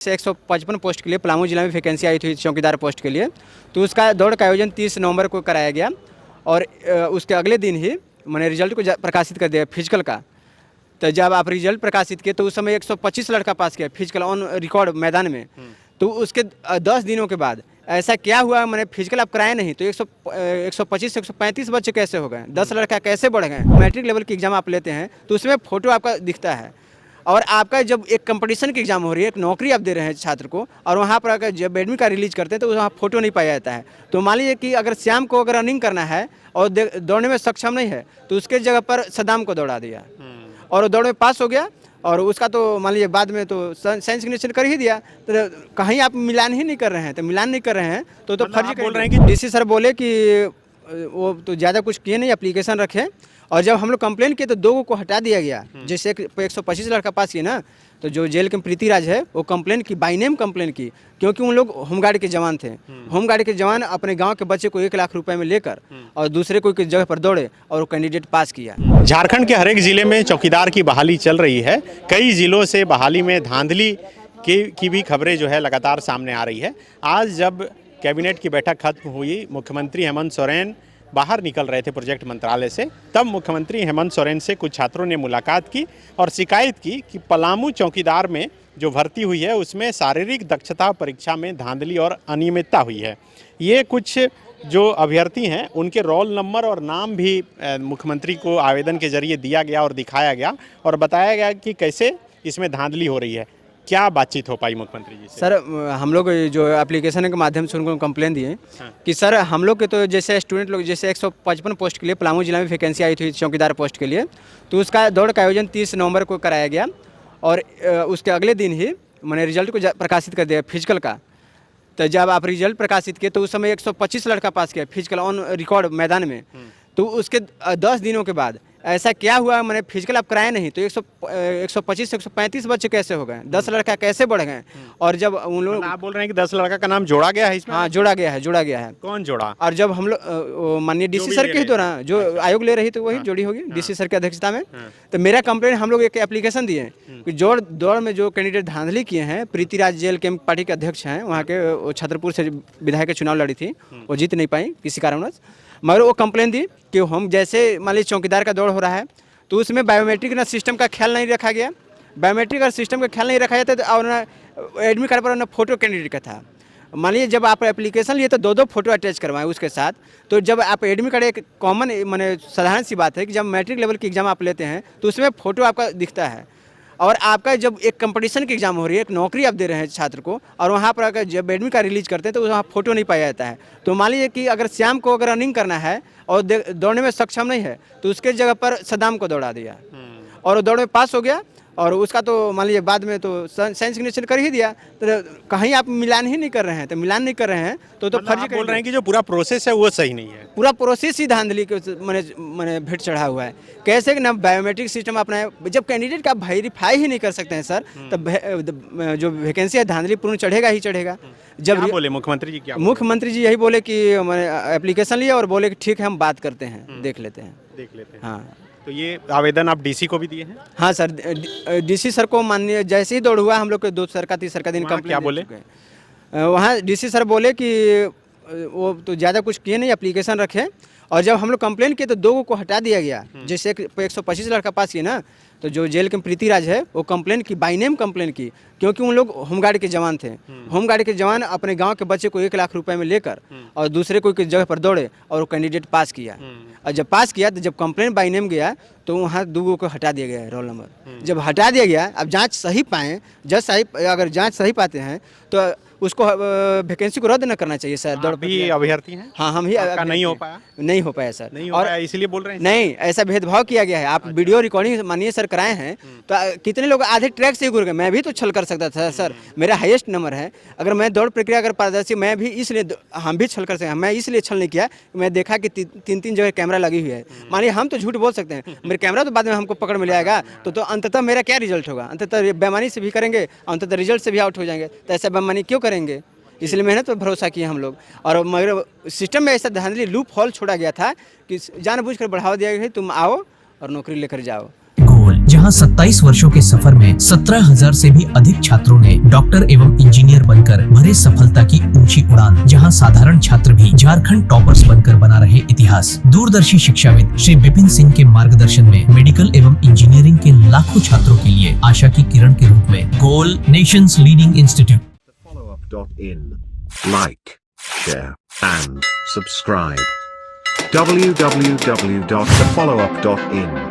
से 155 पोस्ट के लिए पलामू जिला में वैकेंसी आई थी चौकीदार पोस्ट के लिए, तो उसका दौड़ का आयोजन 30 नवंबर को कराया गया और उसके अगले दिन ही मैंने रिजल्ट को प्रकाशित कर दिया फिजिकल का। तो जब आप रिजल्ट प्रकाशित किए तो उस समय 125 लड़का पास किया फिजिकल ऑन रिकॉर्ड मैदान में। तो उसके 10 दिनों के बाद ऐसा क्या हुआ, मैंने फिजिकल आप कराए नहीं तो 125 से 135 बच्चे कैसे हो गए, 10 लड़का कैसे बढ़ गए। मैट्रिक लेवल की एग्जाम आप लेते हैं तो उसमें फ़ोटो आपका दिखता है, और आपका जब एक कंपटीशन की एग्जाम हो रही है, एक नौकरी आप दे रहे हैं छात्र को, और वहाँ पर अगर जब एडमिट कार्ड रिलीज करते हैं तो वहाँ फोटो नहीं पाया जाता है। तो मान लीजिए कि अगर श्याम को अगर रनिंग करना है और दौड़ने में सक्षम नहीं है तो उसके जगह पर सदाम को दौड़ा दिया और दौड़ में पास हो गया, और उसका तो मान लीजिए बाद में तो साइंस सिग्नेचर कर ही दिया। तो कहीं आप मिलान ही नहीं कर रहे हैं, तो मिलान नहीं कर रहे हैं तो फर्जी बोल रहे हैं कि डीसी सर बोले कि वो तो ज़्यादा कुछ किए नहीं, एप्लीकेशन रखे, और जब हम लोग कंप्लेन किए तो 2 को हटा दिया गया। जैसे 125 लड़का पास किए ना, तो जो जेल के प्रीतिराज है वो कंप्लेन की, बाई नेम कंप्लेन की, क्योंकि उन लोग होमगार्ड के जवान थे। होमगार्ड के जवान अपने गांव के बच्चे को 1 लाख रुपए में लेकर और दूसरे कोई जगह पर दौड़े और वो कैंडिडेट पास किया। झारखंड के हर एक जिले में चौकीदार की बहाली चल रही है। कई जिलों से बहाली में धांधली की भी खबरें जो है लगातार सामने आ रही है। आज जब कैबिनेट की बैठक खत्म हुई, मुख्यमंत्री हेमंत सोरेन बाहर निकल रहे थे प्रोजेक्ट मंत्रालय से, तब मुख्यमंत्री हेमंत सोरेन से कुछ छात्रों ने मुलाकात की और शिकायत की कि पलामू चौकीदार में जो भर्ती हुई है उसमें शारीरिक दक्षता परीक्षा में धांधली और अनियमितता हुई है। ये कुछ जो अभ्यर्थी हैं उनके रोल नंबर और नाम भी मुख्यमंत्री को आवेदन के जरिए दिया गया और दिखाया गया और बताया गया कि कैसे इसमें धांधली हो रही है। क्या बातचीत हो पाई मुख्यमंत्री जी से? सर, हम लोग जो एप्लीकेशन के माध्यम से उनको कंप्लेन दिए कि सर हम लोग के तो जैसे स्टूडेंट लोग जैसे 155 पोस्ट के लिए पलामू जिला में वैकेंसी आई थी चौकीदार पोस्ट के लिए, तो उसका दौड़ का आयोजन 30 नवंबर को कराया गया और उसके अगले दिन ही मैंने रिजल्ट को प्रकाशित कर दिया फिजिकल का। तो जब आप रिजल्ट प्रकाशित किए तो उस समय 125 लड़का पास किया फिजिकल ऑन रिकॉर्ड मैदान में। तो उसके 10 दिनों के बाद ऐसा क्या हुआ, मैंने फिजिकल आप कराए नहीं तो 125 से 135 बच्चे कैसे हो गए, 10 लड़का कैसे बढ़ गए। और जब उन लोग आप बोल रहे हैं कि 10 लड़का का नाम जोड़ा गया है इसमें? हाँ, जोड़ा गया है। कौन जोड़ा? और जब हम लोग माननीय डीसी सर के ही दौरान जो आयोग ले रही तो वही जोड़ी होगी डीसी सर की अध्यक्षता में। तो मेरा कंप्लेन हम लोग एक एप्लीकेशन दिए कि दौड़ में जो कैंडिडेट धांधली किए हैं, प्रीतिराज जेल के पार्टी के अध्यक्ष हैं, वहाँ के छतरपुर से विधायक के चुनाव लड़ी थी, वो जीत नहीं पाई किसी कारणवश, मगर वो कंप्लेन दी कि हम जैसे मान लीजिए चौकीदार का दौड़ हो रहा है तो उसमें बायोमेट्रिक ना सिस्टम का ख्याल नहीं रखा गया, बायोमेट्रिक और सिस्टम का ख्याल नहीं रखा जाता और ना एडमिट कार्ड पर ना फोटो कैंडिडेट का था। मान लीजिए जब आप एप्लीकेशन लिए तो 2 फोटो अटैच करवाएं उसके साथ। तो जब आप एडमिट कार्ड, एक कॉमन माने साधारण सी बात है कि जब मैट्रिक लेवल की एग्जाम आप लेते हैं तो उसमें फ़ोटो आपका दिखता है, और आपका जब एक कंपटीशन की एग्जाम हो रही है, एक नौकरी आप दे रहे हैं छात्र को, और वहाँ पर अगर जब एडमिट कार्ड रिलीज करते हैं तो वहाँ फोटो नहीं पाया जाता है। तो मान लीजिए कि अगर श्याम को अगर रनिंग करना है और दौड़ने में सक्षम नहीं है तो उसके जगह पर सदाम को दौड़ा दिया और दौड़ में पास हो गया, और उसका तो मान लीजिए बाद में तो साइंस सिग्नेचर कर ही दिया। तो कहीं आप मिलान ही नहीं कर रहे हैं, तो मिलान नहीं कर रहे हैं तो फर्जी बोल रहे हैं कि जो पूरा प्रोसेस है वो सही नहीं है। पूरा प्रोसेस ही धांधली के मैंने भेंट चढ़ा हुआ है। कैसे कि ना बायोमेट्रिक सिस्टम अपना, जब कैंडिडेट का वेरीफाई ही नहीं कर सकते हैं सर, तब जो वैकेंसी है धांधली पूर्ण चढ़ेगा ही चढ़ेगा। जब बोले मुख्यमंत्री जी, क्या मुख्यमंत्री जी यही बोले कि मैंने एप्लीकेशन लिया और बोले कि ठीक है हम बात करते हैं, देख लेते हैं। हाँ, तो ये आवेदन आप डीसी को भी दिए हैं? हाँ सर, डीसी सर को माननीय जैसे ही दौड़ हुआ हम लोग के 2 का 3 का दिन कंप्लेंट क्या बोले? वहाँ डीसी सर बोले कि वो तो ज़्यादा कुछ किए नहीं, एप्लीकेशन रखे, और जब हम लोग कंप्लेन किए तो 2 को हटा दिया गया। जैसे 125 लड़का पास किए ना, तो जो जेल के प्रीतिराज है वो कंप्लेन की, बाई नेम कंप्लेन की, क्योंकि उन लोग होमगार्ड के जवान थे। होमगार्ड के जवान अपने गांव के बच्चे को 1 लाख रुपए में लेकर और दूसरे कोई जगह पर दौड़े और वो कैंडिडेट पास किया। और जब पास किया तो जब कंप्लेन बाई नेम गया तो वहाँ 2 को हटा दिया गया रोल नंबर। जब हटा दिया गया, अब जाँच सही पाएँ, जज सही, अगर जाँच सही पाते हैं तो उसको वैकेंसी को रद्द न करना चाहिए सर। दौड़ भी अभ्यर्थी हैं? हाँ, हम ही नहीं हो पाया? नहीं हो पाया सर, नहीं हो पाया इसलिए बोल रहे हैं? नहीं, ऐसा भेदभाव किया गया है। आप वीडियो रिकॉर्डिंग माननीय सर कराए हैं तो कितने लोग आधे ट्रैक से ही गुजर गए। मैं भी तो छल कर सकता था सर, मेरा हाईएस्ट नंबर है। अगर मैं दौड़ प्रक्रिया अगर पारदर्शी, मैं भी इसलिए, हम भी छल कर सकते हैं, मैं इसलिए छल नहीं किया, मैं देखा कि 3 जगह कैमरा लगी हुई है। मानिए हम तो झूठ बोल सकते हैं, मेरे कैमरा तो बाद में हमको पकड़ में जाएगा तो अंततः मेरा क्या रिजल्ट होगा? अंततः बेईमानी से भी करेंगे, अंततः रिजल्ट से भी आउट हो जाएंगे। तो ऐसा बेईमानी क्यों करेंगे? इसलिए मेहनत पर भरोसा किए हम लोग। और मगर सिस्टम में ऐसा धांधली लूप होल छोड़ा गया था कि जानबूझकर बढ़ावा दिया गया है, तुम आओ और नौकरी लेकर जाओ। जहां 27 वर्षों के सफर में 17,000 से भी अधिक छात्रों ने डॉक्टर एवं इंजीनियर बनकर भरे सफलता की ऊंची उड़ान। जहां साधारण छात्र भी झारखंड टॉपर्स बनकर बना रहे इतिहास। दूरदर्शी शिक्षाविद श्री विपिन सिंह के मार्गदर्शन में मेडिकल एवं इंजीनियरिंग के लाखों छात्रों के लिए आशा की किरण के रूप में goal nations leading institute. Followup.in. Like, share, and subscribe. www.thefollowup.in